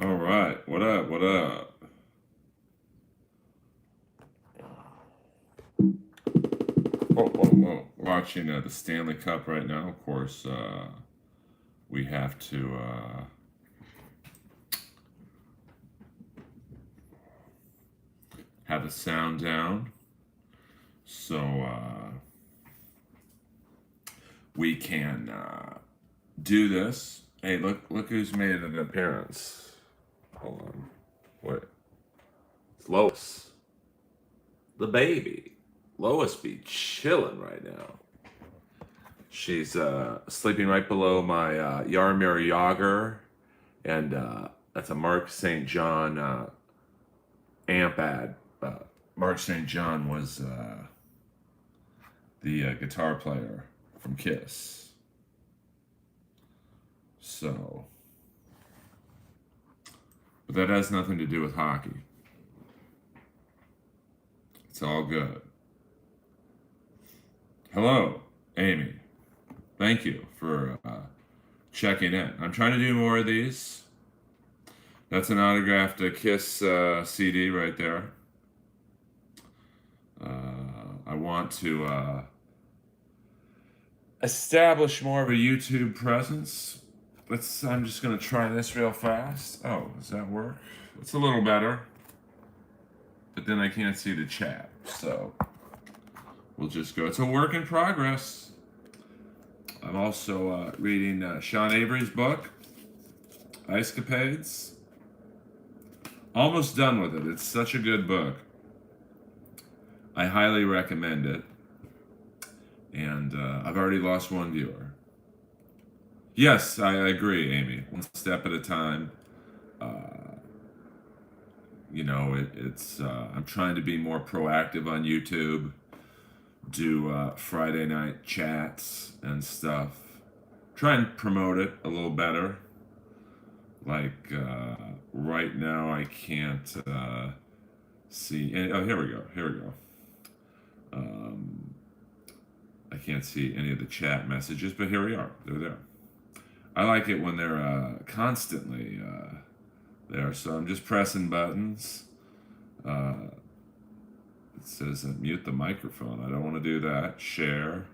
All right, what up? What up? Whoa, whoa, whoa! Watching the Stanley Cup right now. Of course, we have to have the sound down so we can do this. Hey, look who's made an appearance. Hold on, wait. It's Lois, the baby. Lois be chilling right now. She's sleeping right below my Yarmir Yager, and that's a Mark St. John amp ad. Mark St. John was the guitar player from Kiss. So, but that has nothing to do with hockey. It's all good. Hello, Amy. Thank you for checking in. I'm trying to do more of these. That's an autographed Kiss CD right there. I want to establish more of a YouTube presence. I'm just going to try this real fast. Oh, does that work? It's a little better. But then I can't see the chat. So we'll just go. It's a work in progress. I'm also reading Sean Avery's book, Ice Capades. Almost done with it. It's such a good book. I highly recommend it. And I've already lost one viewer. Yes, I agree, Amy. One step at a time. It's I'm trying to be more proactive on YouTube. Do Friday night chats and stuff. Try and promote it a little better. Like right now, I can't see. Oh, here we go. Here we go. I can't see any of the chat messages, but here we are. They're there. I like it when they're constantly there. So I'm just pressing buttons. It says mute the microphone. I don't want to do that. Share.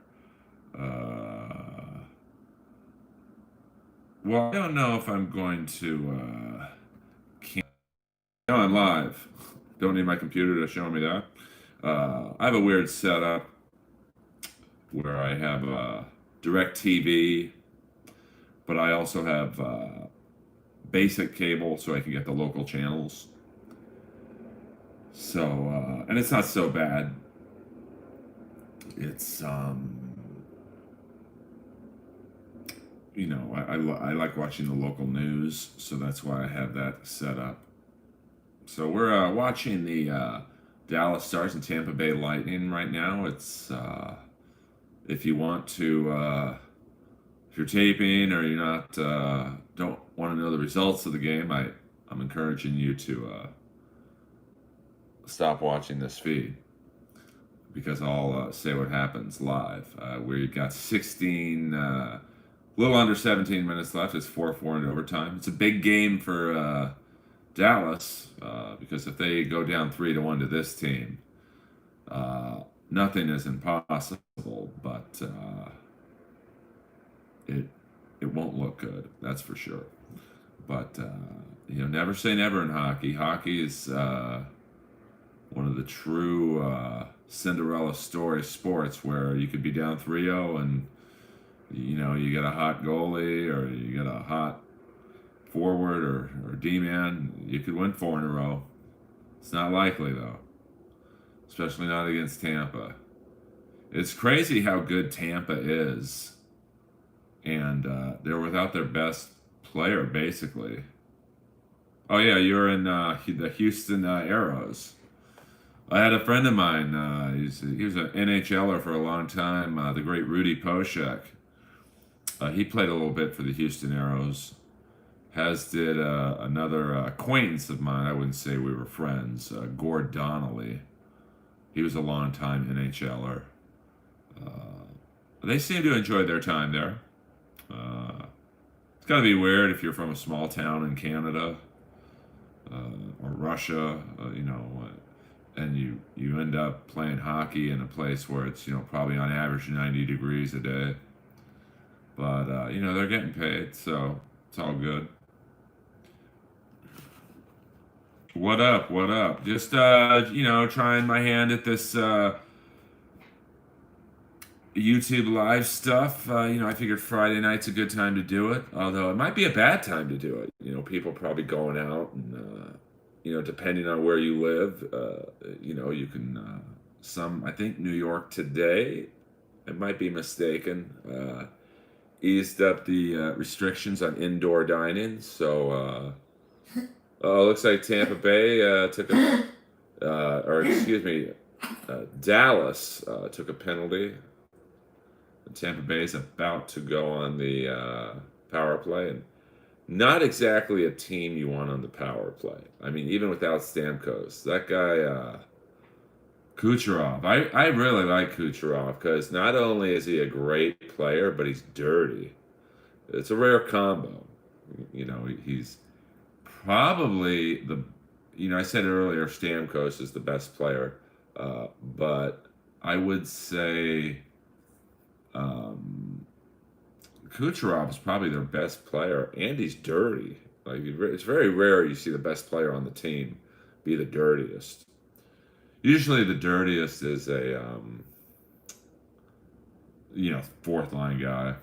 Well, I don't know if I'm going to. No, I'm live. Don't need my computer to show me that. I have a weird setup where I have direct TV, but I also have basic cable so I can get the local channels. So, and it's not so bad. It's, I like watching the local news, so that's why I have that set up. So we're watching the Dallas Stars and Tampa Bay Lightning right now. It's if you want to, if you're taping or you're not, don't want to know the results of the game, I'm encouraging you to stop watching this feed because I'll say what happens live. We got 16, a little under 17 minutes left. It's 4-4 in overtime. It's a big game for Dallas because if they go down 3-1 to this team, nothing is impossible, but it won't look good. That's for sure. But never say never in hockey. Hockey is one of the true Cinderella story sports where you could be down 3-0 and you get a hot goalie or you get a hot forward or D-man, you could win 4 in a row. It's not likely though, especially not against Tampa. It's crazy how good Tampa is, and they're without their best player basically. Oh yeah, you're in the Houston Arrows. I had a friend of mine. He was an NHLer for a long time. The great Rudy Poshek. He played a little bit for the Houston Arrows. As did another acquaintance of mine. I wouldn't say we were friends. Gord Donnelly. He was a long time NHLer. They seem to enjoy their time there. It's got to be weird if you're from a small town in Canada or Russia, and you end up playing hockey in a place where it's probably on average 90 degrees a day, but they're getting paid, so it's all good. What up? What up? Just trying my hand at this YouTube live stuff. I figured Friday night's a good time to do it, although it might be a bad time to do it. People probably going out and, depending on where you live, you can, I think New York today, I might be mistaken, eased up the restrictions on indoor dining. So, looks like Tampa Bay Dallas took a penalty. Tampa Bay is about to go on the power play, and not exactly a team you want on the power play. I mean, even without Stamkos, that guy Kucherov. I really like Kucherov because not only is he a great player, but he's dirty. It's a rare combo. He's probably I said earlier Stamkos is the best player, but I would say Kucherov is probably their best player, and he's dirty. Like, it's very rare you see the best player on the team be the dirtiest. Usually, the dirtiest is a fourth line guy,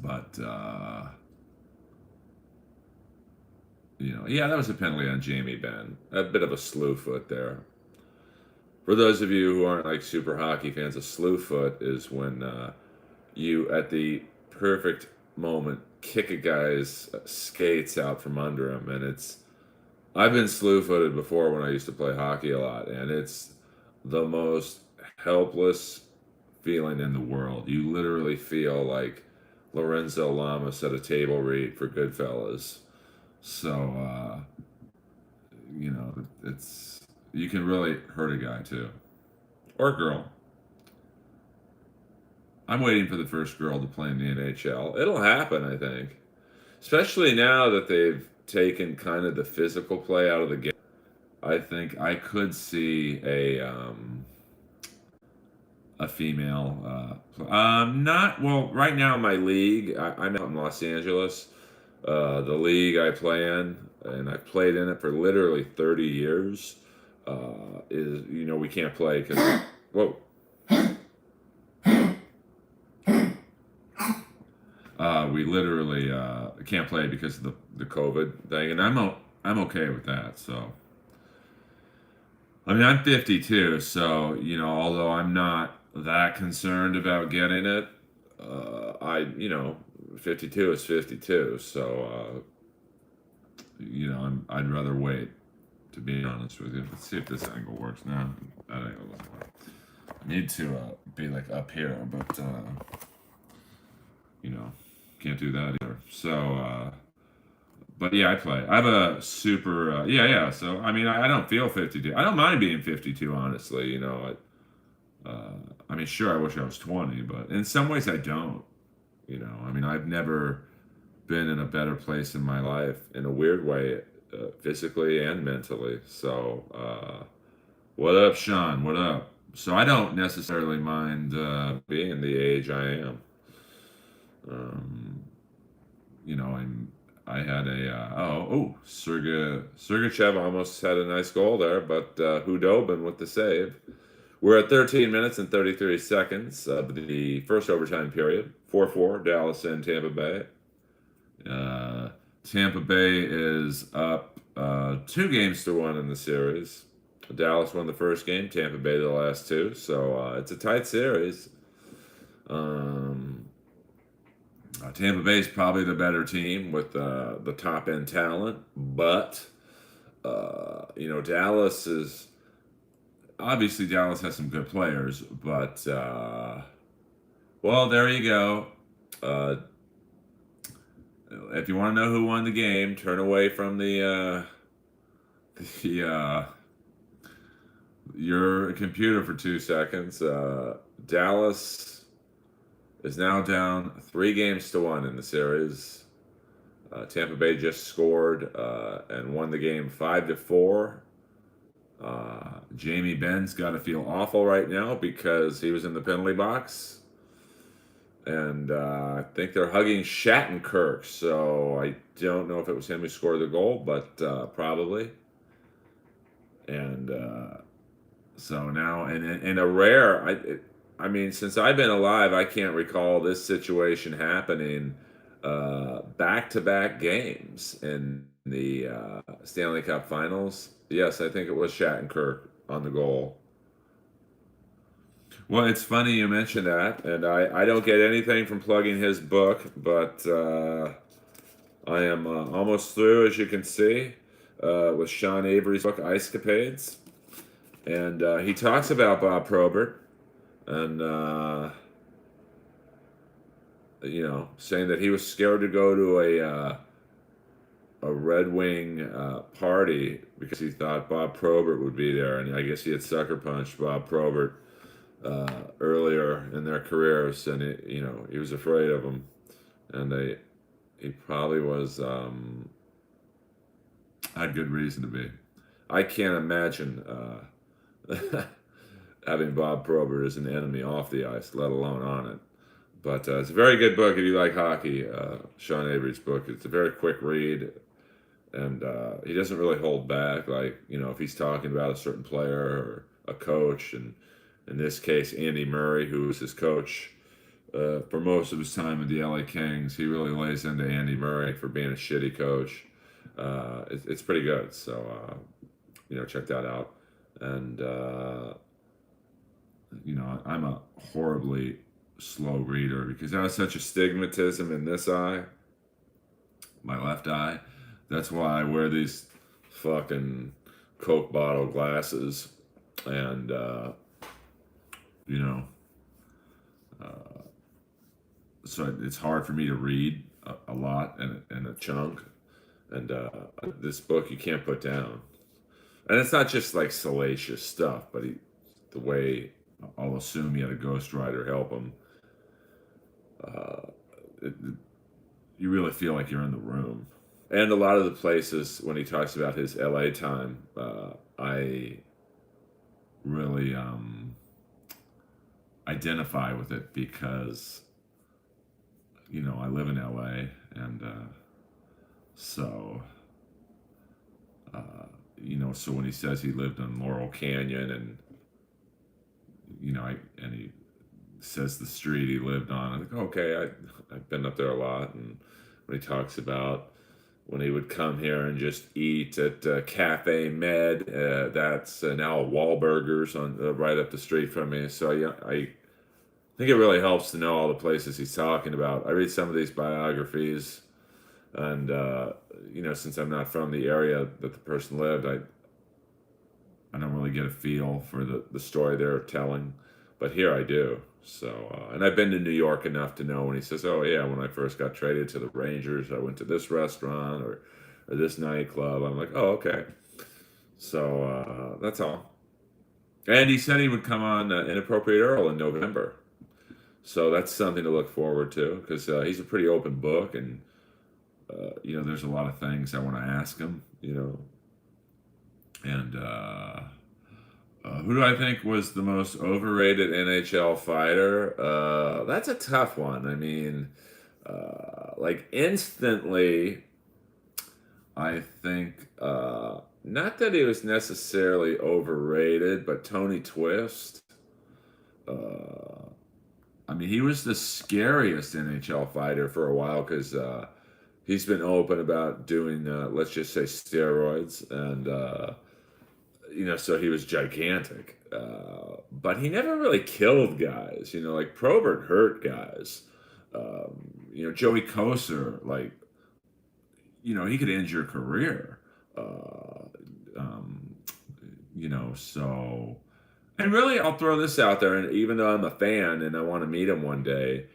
but that was a penalty on Jamie Benn. A bit of a slew foot there. For those of you who aren't like super hockey fans, a slew foot is when you, at the perfect moment, kick a guy's skates out from under him. And I've been slew footed before when I used to play hockey a lot, and it's the most helpless feeling in the world. You literally feel like Lorenzo Lamas at a table read for Goodfellas. So, you can really hurt a guy too. Or girl. I'm waiting for the first girl to play in the NHL. It'll happen, I think. Especially now that they've taken kind of the physical play out of the game. I think I could see a female. Not well. Right now, my league. I'm out in Los Angeles. The league I play in, and I've played in it for literally 30 years. Is we can't play because whoa. We literally can't play because of the COVID thing, and I'm okay with that. So, I mean, I'm 52, so although I'm not that concerned about getting it, 52 is 52. So, I'd rather wait. To be honest with you, let's see if this angle works now. That angle doesn't work. I need to be like up here, but can't do that either. So, but yeah, I play. I have a super, yeah. So, I mean, I don't feel 52. I don't mind being 52, honestly. I mean, sure, I wish I was 20, but in some ways I don't. I mean, I've never been in a better place in my life in a weird way, physically and mentally. So, what up, Sean? What up? So, I don't necessarily mind being the age I am. I had a Sergachev almost had a nice goal there, but Hudobin with the save. We're at 13 minutes and 33 seconds of the first overtime period. 4-4, Dallas and Tampa Bay. Tampa Bay is up 2-1 in the series. Dallas won the first game, Tampa Bay the last two, so it's a tight series. Tampa Bay is probably the better team with the top end talent, but Dallas is obviously Dallas has some good players, but well, there you go. If you want to know who won the game, turn away from your computer for 2 seconds. Dallas is now down 3-1 in the series. Tampa Bay just scored and won the game 5-4. Jamie Benn's got to feel awful right now because he was in the penalty box. And I think they're hugging Shattenkirk, so I don't know if it was him who scored the goal, but probably. And so now, and a rare, I mean, since I've been alive, I can't recall this situation happening back-to-back games in the Stanley Cup Finals. Yes, I think it was Shattenkirk on the goal. Well, it's funny you mentioned that, and I don't get anything from plugging his book, but I am almost through, as you can see, with Sean Avery's book, Ice Capades. And he talks about Bob Probert and, saying that he was scared to go to a Red Wing party because he thought Bob Probert would be there. And I guess he had sucker punched Bob Probert earlier in their careers, and he was afraid of him, and he probably was had good reason to be. I can't imagine having Bob Probert as an enemy off the ice, let alone on it. But it's a very good book if you like hockey. Sean Avery's book. It's a very quick read, and he doesn't really hold back. Like if he's talking about a certain player or a coach, and in this case, Andy Murray, who was his coach for most of his time with the LA Kings, he really lays into Andy Murray for being a shitty coach. It's pretty good. So, check that out. And, I'm a horribly slow reader because I have such astigmatism in this eye, my left eye. That's why I wear these fucking Coke bottle glasses. And, so it's hard for me to read a lot and a chunk. And this book you can't put down. And it's not just like salacious stuff, but the way I'll assume he had a ghostwriter help him. You really feel like you're in the room. And a lot of the places when he talks about his LA time, I really identify with it because I live in LA, and so so when he says he lived in Laurel Canyon, and and he says the street he lived on, I'm like, okay, I've been up there a lot. And when he talks about when he would come here and just eat at Cafe Med, that's now Wahlburgers on right up the street from me. So I think it really helps to know all the places he's talking about. I read some of these biographies, and since I'm not from the area that the person lived, I don't really get a feel for the story they're telling, but here I do. So, and I've been to New York enough to know when he says, "Oh yeah, when I first got traded to the Rangers, I went to this restaurant or this nightclub." I'm like, "Oh, okay." So that's all. And he said he would come on Inappropriate Earl in November. So that's something to look forward to because he's a pretty open book, and there's a lot of things I want to ask him. And who do I think was the most overrated NHL fighter? That's a tough one. I mean, instantly, I think not that he was necessarily overrated, but Tony Twist. I mean, he was the scariest NHL fighter for a while because he's been open about doing, let's just say, steroids, and so he was gigantic. But he never really killed guys. Like Probert hurt guys. Joey Kosar, he could end your career. So. And really, I'll throw this out there, and even though I'm a fan and I want to meet him one day,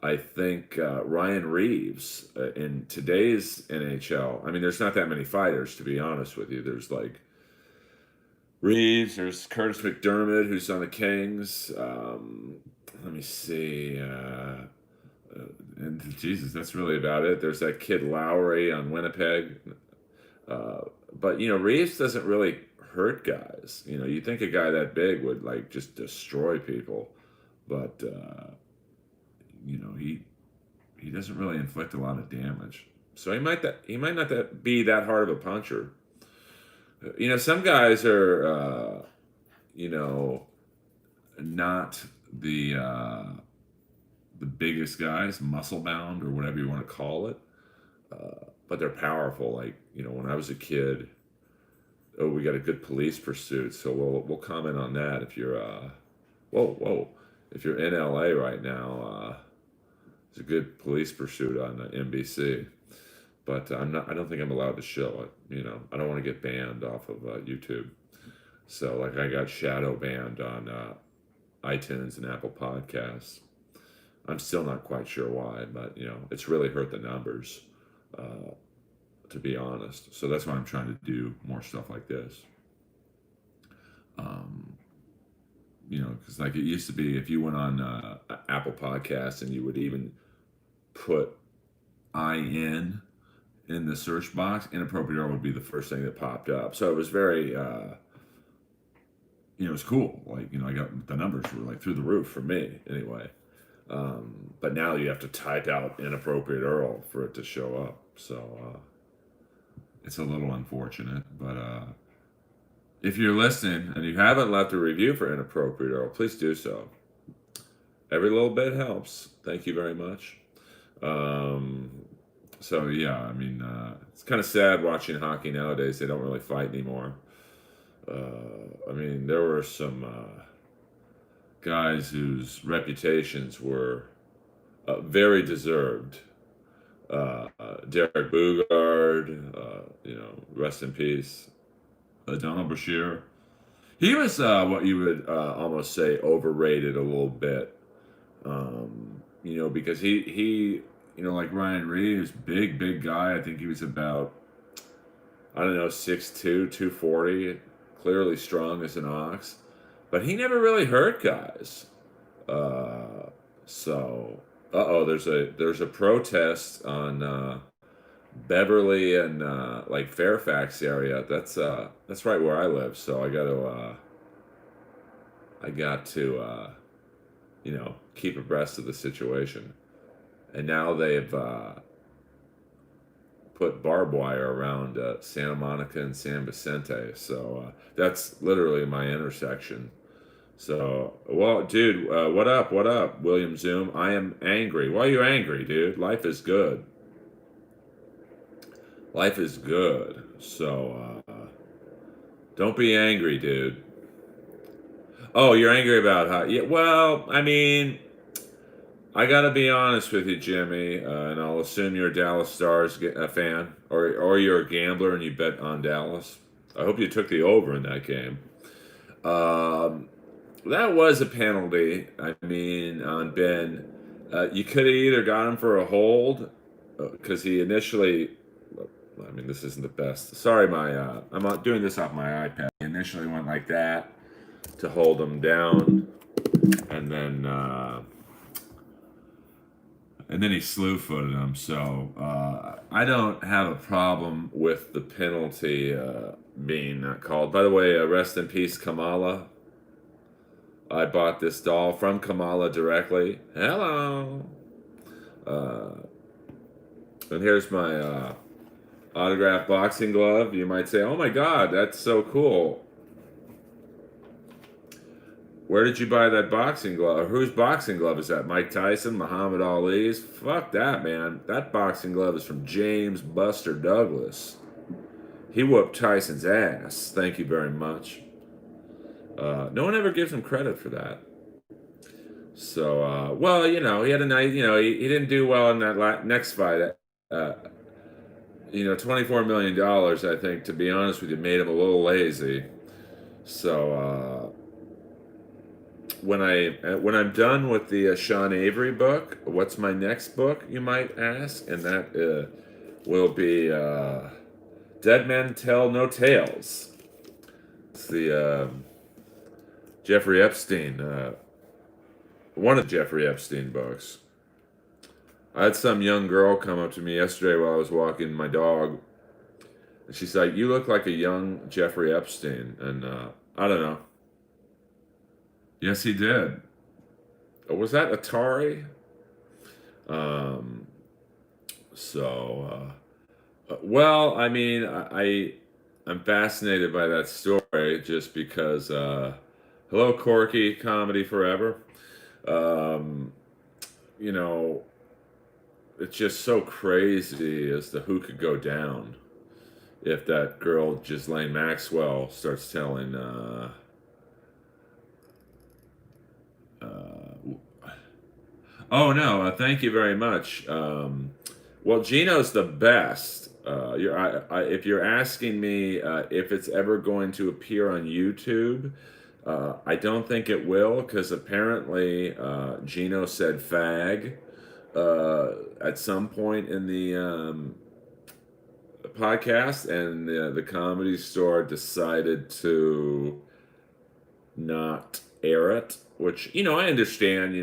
I think Ryan Reeves in today's NHL, I mean, there's not that many fighters, to be honest with you. There's Reeves, there's Curtis McDermott, who's on the Kings. Let me see. And Jesus, that's really about it. There's that kid Lowry on Winnipeg. Uh, but Reeves doesn't really hurt guys. You think a guy that big would like just destroy people, but he doesn't really inflict a lot of damage. So he might not be that hard of a puncher. Some guys are you know not the biggest guys, muscle bound or whatever you want to call it, but they're powerful. Like when I was a kid, oh, we got a good police pursuit. So we'll comment on that if you're whoa, if you're in LA right now. It's a good police pursuit on NBC, but I'm not. I don't think I'm allowed to show it. I don't want to get banned off of YouTube. So like I got shadow banned on iTunes and Apple Podcasts. I'm still not quite sure why, but it's really hurt the numbers, to be honest. So that's why I'm trying to do more stuff like this. Because like it used to be, if you went on Apple Podcasts and you would even put IN in the search box, Inappropriate Earl would be the first thing that popped up. So it was very, it was cool. Like, I got the numbers were like through the roof for me anyway. But now you have to type out Inappropriate Earl for it to show up. So it's a little unfortunate. But if you're listening and you haven't left a review for Inappropriate Earl, please do so. Every little bit helps. Thank you very much. So yeah, I mean, it's kind of sad watching hockey nowadays. They don't really fight anymore. I mean, there were some guys whose reputations were very deserved. Derek Boogaard, rest in peace. Donald Brashear. He was what you would almost say overrated a little bit. Because he like Ryan Reeves, big guy. I think he was about, I don't know, 6'2", 240, clearly strong as an ox. But he never really hurt guys. There's a protest on Beverly and like Fairfax area. That's right where I live. So I got to keep abreast of the situation. And now they've put barbed wire around Santa Monica and San Vicente. So that's literally my intersection. So, well, dude, what up? What up, William Zoom? I am angry. Why are you angry, dude? Life is good. Life is good. So, don't be angry, dude. Oh, you're angry about how? Yeah, well, I mean, I gotta be honest with you, Jimmy, and I'll assume you're a Dallas Stars fan, or you're a gambler and you bet on Dallas. I hope you took the over in that game. That was a penalty. I mean, on Ben, you could have either got him for a hold because he initially. I mean, this isn't the best. Sorry, I'm doing this off my iPad. He initially went like that to hold him down, and then he slew-footed him. So I don't have a problem with the penalty being not called. By the way, rest in peace, Kamala. I bought this doll from Kamala directly. Hello. And here's my autographed boxing glove. You might say, oh my God, that's so cool. Where did you buy that boxing glove? Or whose boxing glove is that? Mike Tyson? Muhammad Ali's? Fuck that, man. That boxing glove is from James Buster Douglas. He whooped Tyson's ass. Thank you very much. No one ever gives him credit for that. So, well, he had a nice, he didn't do well in that next fight. $24 million, I think, to be honest with you, made him a little lazy. So, when I'm done with the Sean Avery book, what's my next book, you might ask? And that will be Dead Men Tell No Tales. It's the Jeffrey Epstein, one of the Jeffrey Epstein books. I had some young girl come up to me yesterday while I was walking my dog, and she's like, "You look like a young Jeffrey Epstein." And I don't know. Yes, he did. Was that Atari? Um, well, I mean, I'm fascinated by that story just because. Hello, Corky, comedy forever. Um, you know, it's just so crazy as to who could go down if that girl Ghislaine Maxwell starts telling. Oh no, thank you very much. Well, Gino's the best. If you're asking me if it's ever going to appear on YouTube, I don't think it will because apparently Gino said "fag" at some point in the podcast, and the Comedy Store decided to not air it, which I understand.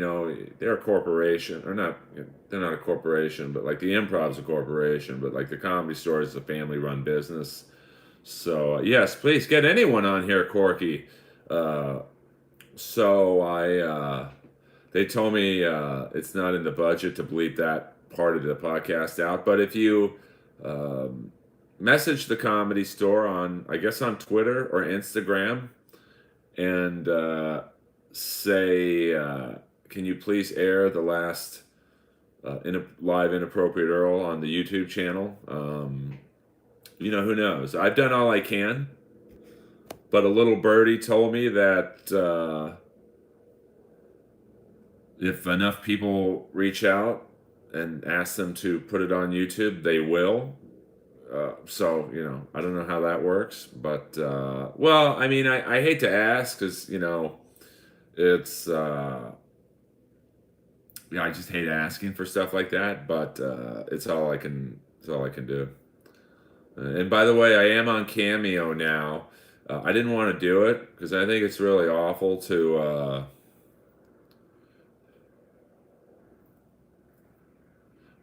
They're a corporation, or not. They're not a corporation, but like the Improv's a corporation, but like the Comedy Store is a family-run business. So yes, please get anyone on here, Corky. Uh, so they told me it's not in the budget to bleep that part of the podcast out, but if you um, message the Comedy Store on, I guess, on Twitter or Instagram, and say, can you please air the last live Inappropriate Earl on the YouTube channel? Who knows? I've done all I can, but a little birdie told me that if enough people reach out and ask them to put it on YouTube, they will. So I don't know how that works, but well, I mean, I hate to ask because it's I just hate asking for stuff like that, but it's all I can do. And by the way, I am on Cameo now. I didn't want to do it because I think it's really awful to.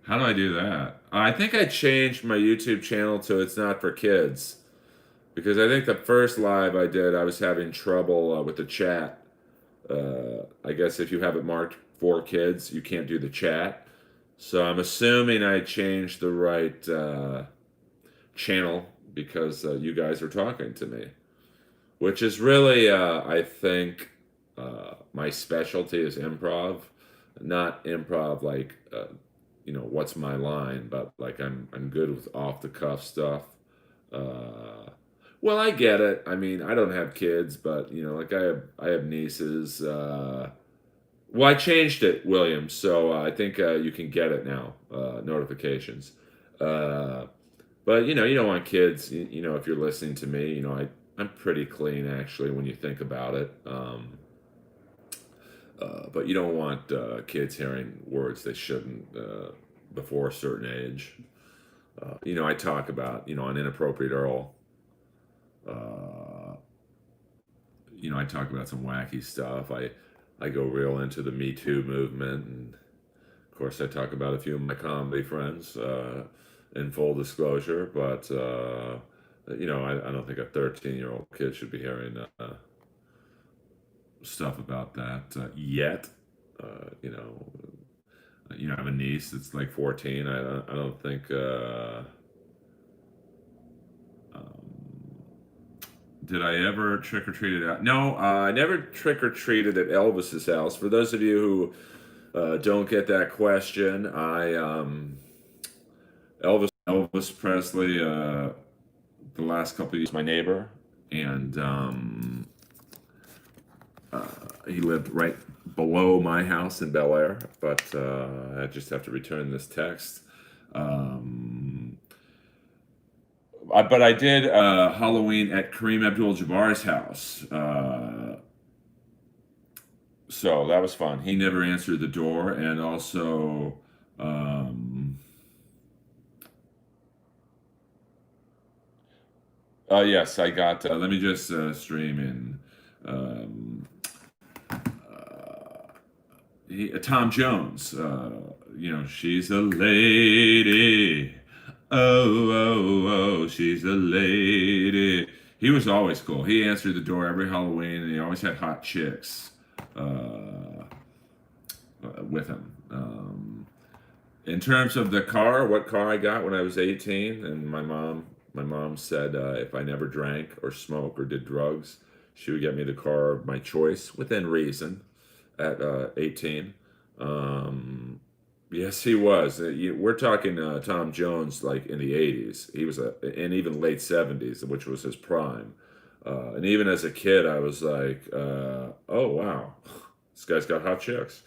How do I do that? I think I changed my YouTube channel to "It's Not for Kids" because I think the first live I did, I was having trouble with the chat. I guess if you have it marked for kids, you can't do the chat. So I'm assuming I changed the right channel because you guys are talking to me, which is really, I think, my specialty is improv, not improv like, what's my line, but like I'm good with off the cuff stuff. Uh, well, I get it. I mean, I don't have kids, but like I have nieces. Well, I changed it, William, so I think you can get it now. Notifications. Uh, but you don't want kids. If you're listening to me, I'm pretty clean actually when you think about it. But you don't want kids hearing words they shouldn't before a certain age. I talk about on Inappropriate Earl. Uh, I talk about some wacky stuff. I go real into the Me Too movement, and of course, I talk about a few of my comedy friends in full disclosure. But I don't think a 13-year-old kid should be hearing stuff about that yet. I have a niece that's like 14. I don't think. Um, did I ever trick or treated out? No, I never trick or treated at Elvis's house. For those of you who don't get that question, Elvis Presley, the last couple of years, my neighbor, and he lived right below my house in Bel Air. But I just have to return this text. But I did Halloween at Kareem Abdul-Jabbar's house. So that was fun. He never answered the door, and also, yes, I got. Let me just stream in. Um, Tom Jones. She's a lady. Oh, oh, oh, she's a lady. He was always cool. He answered the door every Halloween, and he always had hot chicks uh, with him. In terms of the car, what car I got when I was 18, and my mom said if I never drank or smoked or did drugs, she would get me the car of my choice within reason at 18. Um, yes, he was. We're talking Tom Jones like in the 80s. He was and even late 70s, which was his prime. And even as a kid, I was like, oh, wow, this guy's got hot chicks.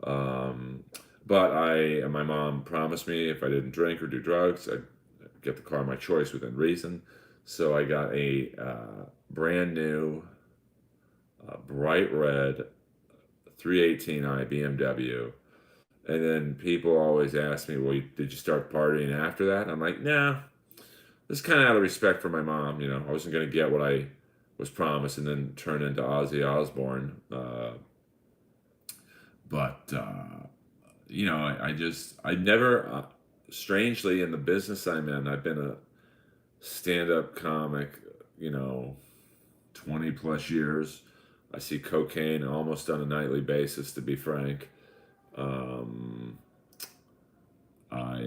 Um, but my mom promised me if I didn't drink or do drugs, I'd get the car of my choice within reason. So I got a brand new, bright red 318i BMW. And then people always ask me, well, did you start partying after that? I'm like, nah, this is kind of out of respect for my mom. I wasn't going to get what I was promised and then turn into Ozzy Osbourne. But I never, strangely, in the business I'm in, I've been a stand-up comic, 20 plus years. I see cocaine almost on a nightly basis, to be frank. Um, I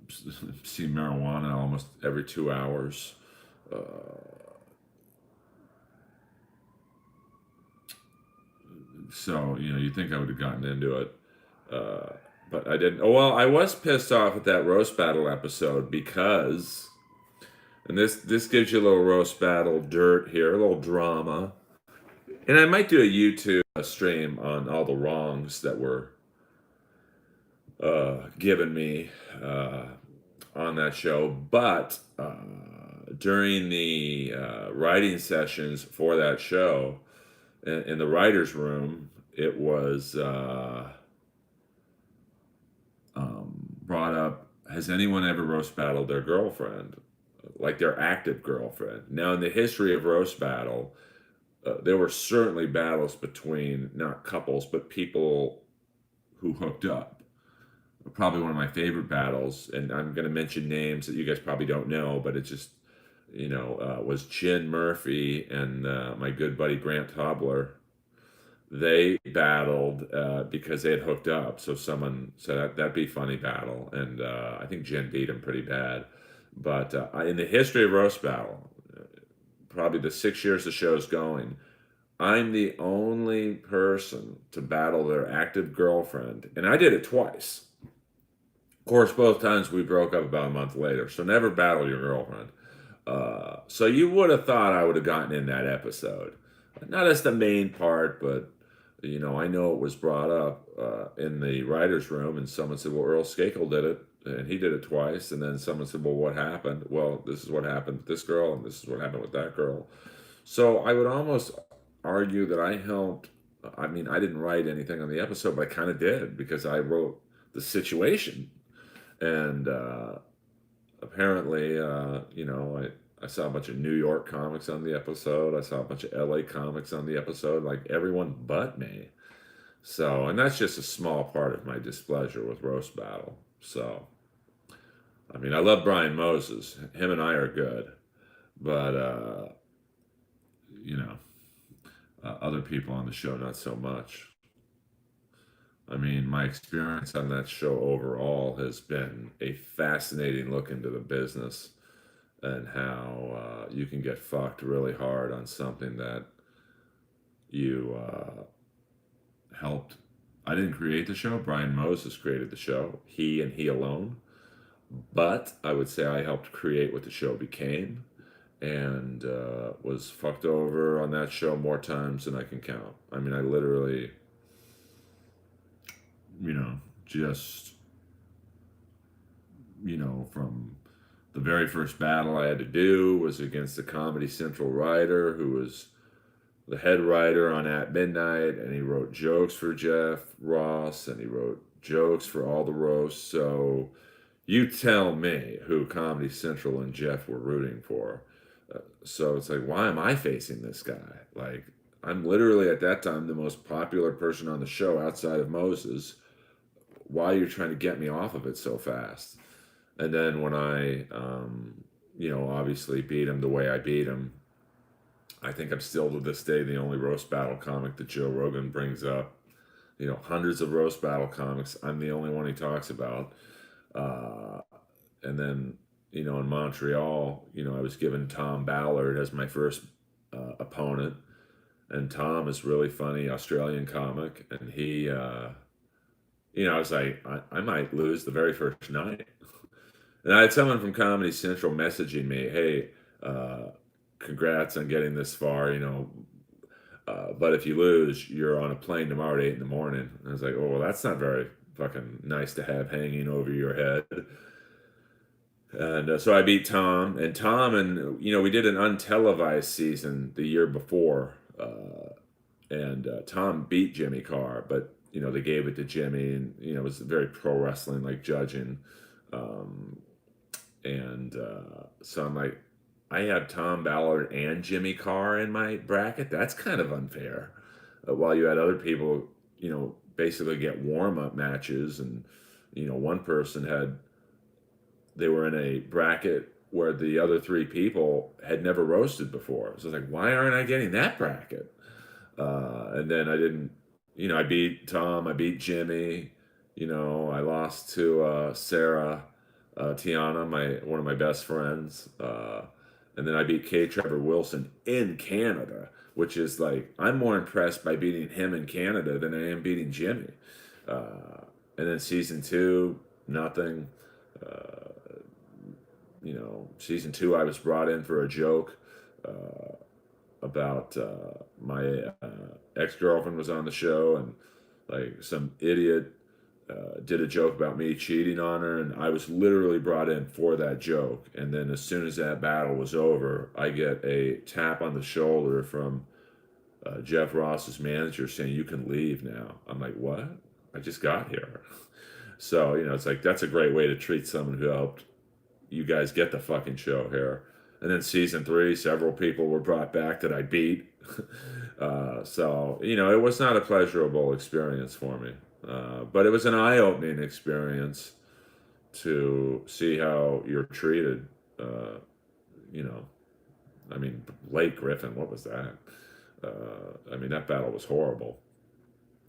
see marijuana almost every 2 hours. Uh, so, you think I would have gotten into it. But I didn't. Oh, well, I was pissed off at that roast battle episode because, and this gives you a little roast battle dirt here, a little drama. And I might do a YouTube stream on all the wrongs that were given me on that show. But during the writing sessions for that show, in the writer's room, it was brought up, has anyone ever roast battled their girlfriend? Like their active girlfriend. Now, in the history of roast battle, there were certainly battles between not couples, but people who hooked up. Probably one of my favorite battles, and I'm going to mention names that you guys probably don't know, but it just, was Chin Murphy and my good buddy Grant Tobler. They battled because they had hooked up. So someone said that'd be a funny battle, and I think Jen beat him pretty bad. But in the history of roast battle, probably the 6 years the show's going, I'm the only person to battle their active girlfriend, and I did it twice. Of course, both times we broke up about a month later. So never battle your girlfriend. So you would have thought I would have gotten in that episode, not as the main part, but I know it was brought up in the writers' room, and someone said, "Well, Earl Skakel did it, and he did it twice." And then someone said, "Well, what happened?" "Well, this is what happened with this girl, and this is what happened with that girl." So I would almost argue that I helped. I mean, I didn't write anything on the episode, but I kind of did because I wrote the situation, and apparently, I saw a bunch of New York comics on the episode. I saw a bunch of LA comics on the episode, like everyone but me. So, and that's just a small part of my displeasure with Roast Battle. So, I mean, I love Brian Moses. Him and I are good. But, you know, other people on the show, not so much. I mean, my experience on that show overall has been a fascinating look into the business and how you can get fucked really hard on something that you helped. I didn't create the show. Brian Moses created the show, he and he alone. But I would say I helped create what the show became, and was fucked over on that show more times than I can count. I mean, I literally, just, from the very first battle I had to do was against the Comedy Central writer who was the head writer on At Midnight, and he wrote jokes for Jeff Ross, and he wrote jokes for all the roasts. So you tell me who Comedy Central and Jeff were rooting for. So it's like, why am I facing this guy? Like, I'm literally at that time the most popular person on the show outside of Moses. Why are you trying to get me off of it so fast? And then when I, obviously beat him the way I beat him, I think I'm still to this day the only roast battle comic that Joe Rogan brings up. Hundreds of roast battle comics. I'm the only one he talks about. Uh, and then, in Montreal, I was given Tom Ballard as my first opponent. And Tom is really funny, Australian comic. And he, I was like, I might lose the very first night. And I had someone from Comedy Central messaging me, hey, uh, congrats on getting this far, but if you lose, you're on a plane tomorrow at 8 in the morning. And I was like, oh, well, that's not very fucking nice to have hanging over your head. And so I beat Tom, and we did an untelevised season the year before, and Tom beat Jimmy Carr, but they gave it to Jimmy, and it was very pro wrestling like judging, um, and so I'm like, I have Tom Ballard and Jimmy Carr in my bracket. That's kind of unfair. While you had other people, basically get warm up matches, and one person they were in a bracket where the other three people had never roasted before. So I was like, why aren't I getting that bracket? And then I didn't, I beat Tom, I beat Jimmy, I lost to Sarah, Tiana, one of my best friends. And then I beat K. Trevor Wilson in Canada, which is like, I'm more impressed by beating him in Canada than I am beating Jimmy. And then season 2, nothing. Season 2, I was brought in for a joke about my ex-girlfriend was on the show, and like some idiot did a joke about me cheating on her, and I was literally brought in for that joke. And then as soon as that battle was over, I get a tap on the shoulder from Jeff Ross's manager saying, you can leave now. I'm like, what? I just got here. So, it's like, that's a great way to treat someone who helped you guys get the fucking show here. And then season 3, several people were brought back that I beat. So, it was not a pleasurable experience for me. But it was an eye-opening experience to see how you're treated. I mean, Blake Griffin, what was that? That battle was horrible.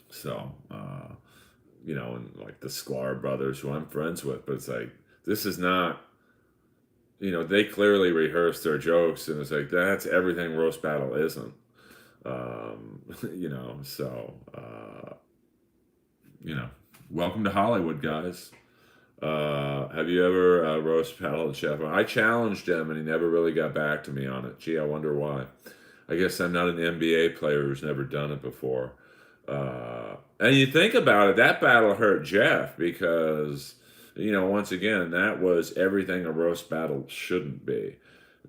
So, and like the Sklar brothers, who I'm friends with, but it's like, this is not, they clearly rehearsed their jokes, and it's like, that's everything roast battle isn't. So, welcome to Hollywood, guys. Have you ever roast battled Chef? I challenged him, and he never really got back to me on it. Gee, I wonder why. I guess I'm not an NBA player who's never done it before. And you think about it, that battle hurt Jeff because, once again, that was everything a roast battle shouldn't be.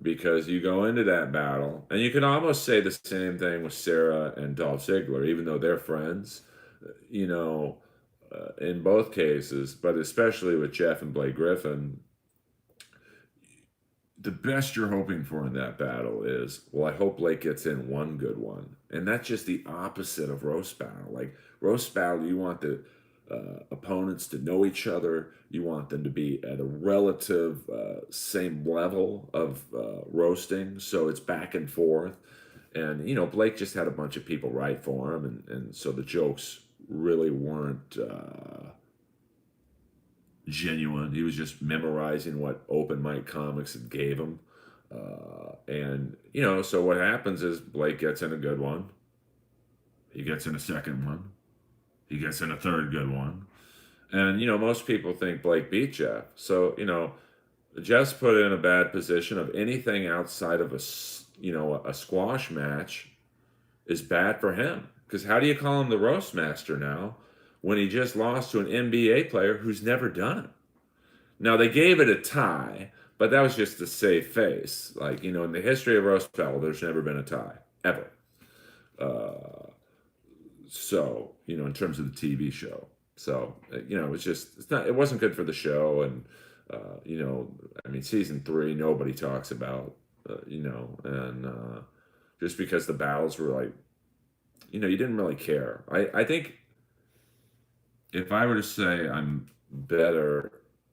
Because you go into that battle, and you can almost say the same thing with Sarah and Dolph Ziggler, even though they're friends, in both cases, but especially with Jeff and Blake Griffin, the best you're hoping for in that battle is, well, I hope Blake gets in one good one. And that's just the opposite of roast battle. Like, roast battle, you want the opponents to know each other. You want them to be at a relative same level of roasting. So it's back and forth. And, Blake just had a bunch of people write for him. And so the jokes really weren't genuine. He was just memorizing what open mic comics had gave him. So what happens is Blake gets in a good one. He gets in a second one. He gets in a third good one. And, most people think Blake beat Jeff. So, Jeff's put in a bad position of anything outside of a squash match is bad for him. Because how do you call him the roast master now when he just lost to an NBA player who's never done it? Now, they gave it a tie, but that was just to save face. Like, in the history of roast battle, there's never been a tie, ever. So, in terms of the TV show. So, it wasn't good for the show. And, season 3, nobody talks about, and just because the battles were like you didn't really care. I think if I were to say I'm better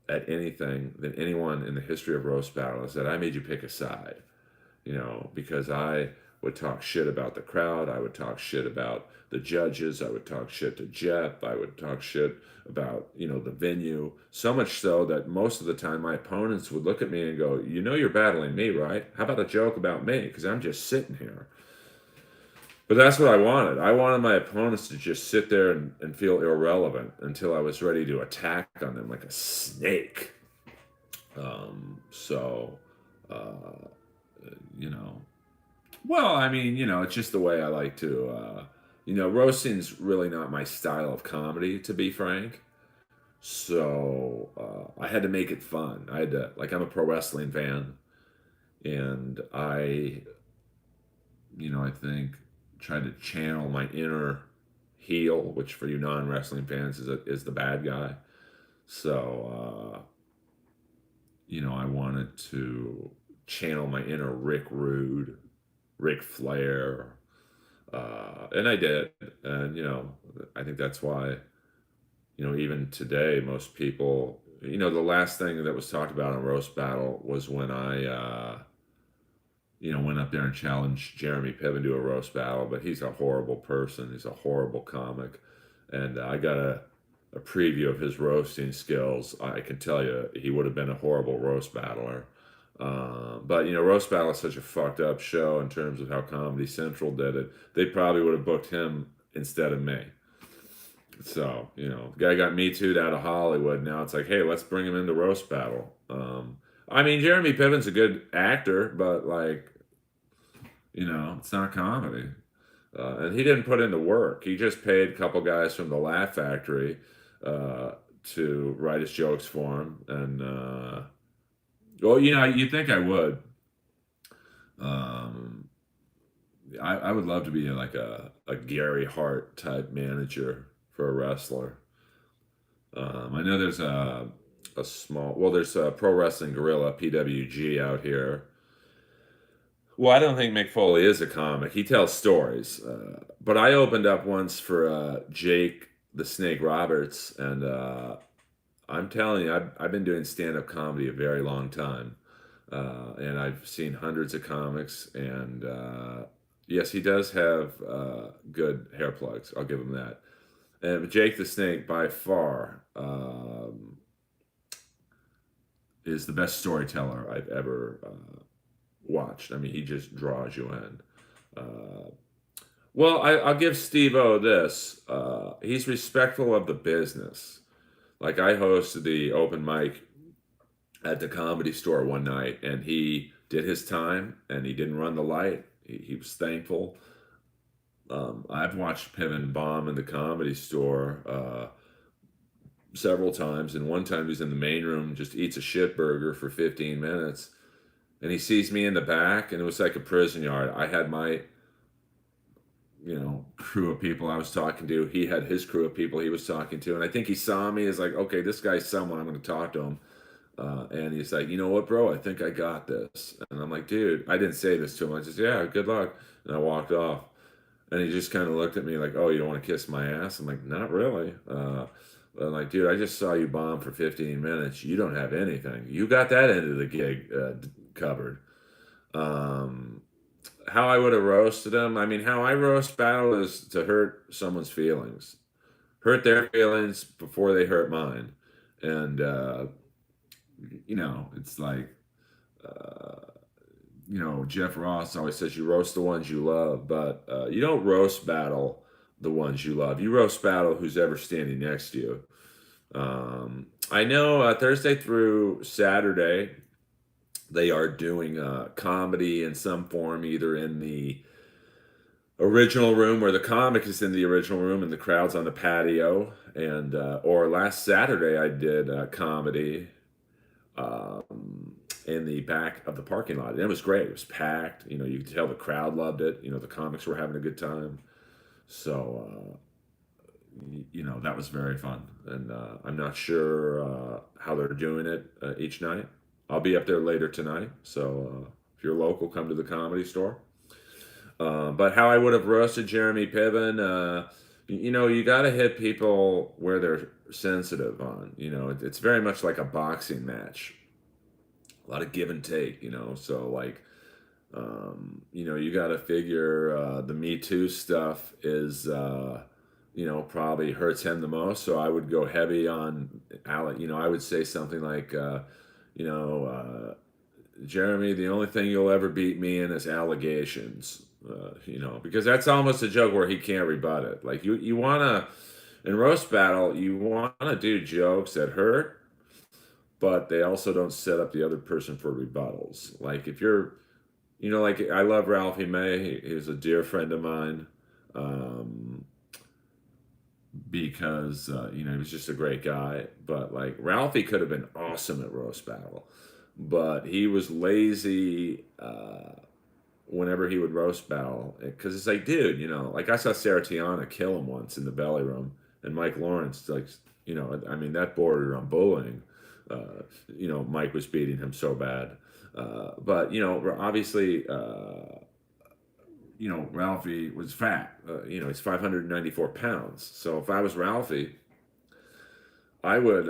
at anything than anyone in the history of roast battle, is that I made you pick a side, because I would talk shit about the crowd. I would talk shit about the judges. I would talk shit to Jeff. I would talk shit about, the venue. So much so that most of the time my opponents would look at me and go, you're battling me, right? How about a joke about me? Because I'm just sitting here. But that's what I wanted. I wanted my opponents to just sit there and feel irrelevant until I was ready to attack on them like a snake. So, uh, you know, well, I mean, it's just the way I like to, roasting's really not my style of comedy, to be frank. So, I had to make it fun. I had to, like, I'm a pro wrestling fan, and I think tried to channel my inner heel, which for you non-wrestling fans is the bad guy. So, I wanted to channel my inner Rick Rude, Ric Flair, and I did. And I think that's why even today most people, the last thing that was talked about on Roast Battle was when I went up there and challenged Jeremy Piven to a roast battle, but he's a horrible person. He's a horrible comic. And I got a preview of his roasting skills. I can tell you he would have been a horrible roast battler. But, Roast Battle is such a fucked up show in terms of how Comedy Central did it. They probably would have booked him instead of me. So, the guy got Me Too'd out of Hollywood. Now it's like, hey, let's bring him into Roast Battle. I mean, Jeremy Piven's a good actor, but like, it's not comedy. And he didn't put in the work. He just paid a couple guys from the Laugh Factory to write his jokes for him. And, well, you'd think I would. Um, I would love to be like a Gary Hart type manager for a wrestler. I know there's there's a Pro Wrestling Gorilla, PWG, out here. Well, I don't think Mick Foley is a comic. He tells stories. But I opened up once for Jake the Snake Roberts, and I'm telling you, I've been doing stand up comedy a very long time. And I've seen hundreds of comics, and yes, he does have good hair plugs. I'll give him that. And Jake the Snake, by far, is the best storyteller I've ever watched. I mean, he just draws you in. Well, I'll give Steve-O this. He's respectful of the business. Like, I hosted the open mic at the Comedy Store one night, and he did his time, and he didn't run the light. He was thankful. I've watched Piven bomb in the Comedy Store several times, and one time he's in the main room, just eats a shit burger for 15 minutes, and he sees me in the back, and it was like a prison yard. I had my crew of people I was talking to. He had his crew of people he was talking to, and I think he saw me as like, okay, this guy's someone, I'm going to talk to him. And he's like, you know what, bro, I think I got this. And I'm like, dude, I didn't say this to him. I just, yeah, good luck. And I walked off, and he just kind of looked at me like, oh, you don't want to kiss my ass? I'm like, not really. I'm like, dude, I just saw you bomb for 15 minutes. You don't have anything. You got that end of the gig covered. How I would have roasted him, I mean, how I roast battle is to hurt someone's feelings. Hurt their feelings before they hurt mine. And, it's like, uh, Jeff Ross always says you roast the ones you love, but you don't roast battle the ones you love. You roast battle who's ever standing next to you. I know Thursday through Saturday, they are doing comedy in some form, either in the original room where the comic is in the original room and the crowd's on the patio, and or last Saturday I did comedy in the back of the parking lot. And it was great. It was packed. You could tell the crowd loved it. The comics were having a good time. So, that was very fun. And I'm not sure how they're doing it each night. I'll be up there later tonight. So if you're local, come to the Comedy Store. But how I would have roasted Jeremy Piven, you got to hit people where they're sensitive on. It's very much like a boxing match, a lot of give and take. So like, you got to figure the Me Too stuff is, probably hurts him the most. So I would go heavy on Alec. I would say something like, you know, uh, Jeremy, the only thing you'll ever beat me in is allegations. Because that's almost a joke where he can't rebut it. Like you want to, in roast battle, you want to do jokes that hurt, but they also don't set up the other person for rebuttals. Like if you're, like I love Ralphie May. He's a dear friend of mine. Um, because he was just a great guy. But like Ralphie could have been awesome at roast battle, but he was lazy whenever he would roast battle because it's like, dude, like I saw Sarah Tiana kill him once in the belly room, and Mike Lawrence, like, I mean that bordered on bullying. Mike was beating him so bad, but obviously. Ralphie was fat. He's 594 pounds. So if I was Ralphie, I would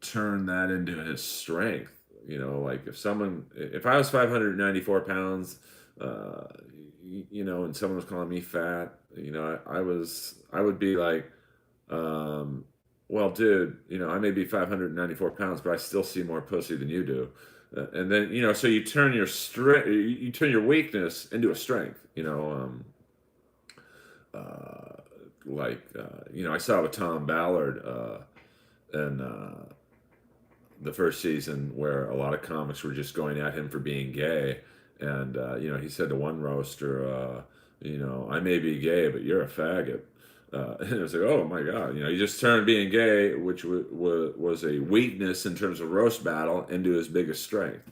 turn that into his strength. Like if I was 594 pounds, and someone was calling me fat, I would be like, well, dude, I may be 594 pounds, but I still see more pussy than you do. And then so you turn your strength, you turn your weakness into a strength. Uh, I saw with Tom Ballard in the first season where a lot of comics were just going at him for being gay, and he said to one roaster, I may be gay, but you're a faggot. And it was like, oh my God, he just turned being gay, which was a weakness in terms of roast battle, into his biggest strength.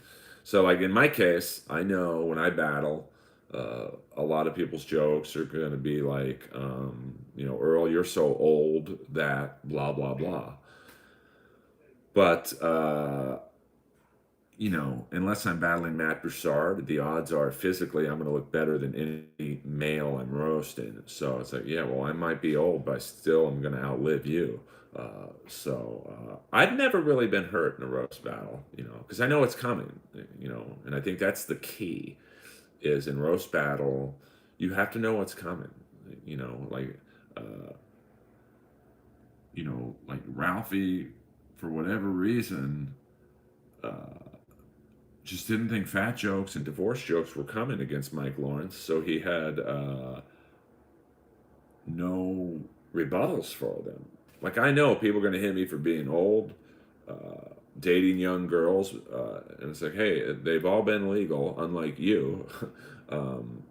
So, like in my case, I know when I battle, a lot of people's jokes are going to be like, Earl, you're so old that blah, blah, blah. But, unless I'm battling Matt Broussard, the odds are physically I'm going to look better than any male I'm roasting. So it's like, yeah, well, I might be old, but still I'm going to outlive you. I've never really been hurt in a roast battle, because I know it's coming, and I think that's the key is in roast battle, you have to know what's coming, like, uh, like Ralphie, for whatever reason, uh, just didn't think fat jokes and divorce jokes were coming against Mike Lawrence, so he had no rebuttals for them. Like I know people are going to hit me for being old, dating young girls, and it's like, hey, they've all been legal, unlike you. um,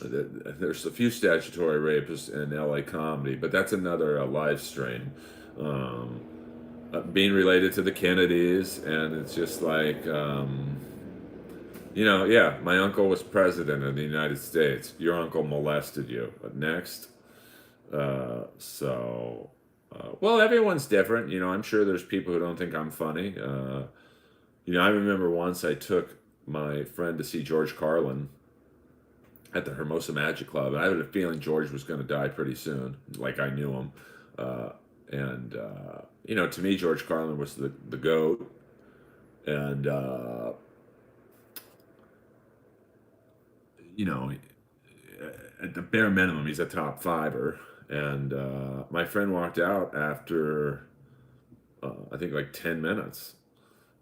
there's a few statutory rapists in LA comedy, but that's another live stream. Um, Being related to the Kennedys, and it's just like, yeah, my uncle was president of the United States. Your uncle molested you. But next, well, everyone's different. I'm sure there's people who don't think I'm funny. I remember once I took my friend to see George Carlin at the Hermosa Magic Club, and I had a feeling George was going to die pretty soon, like I knew him. And to me, George Carlin was the goat, and you know, at the bare minimum, he's a top fiver. And my friend walked out after I think like 10 minutes,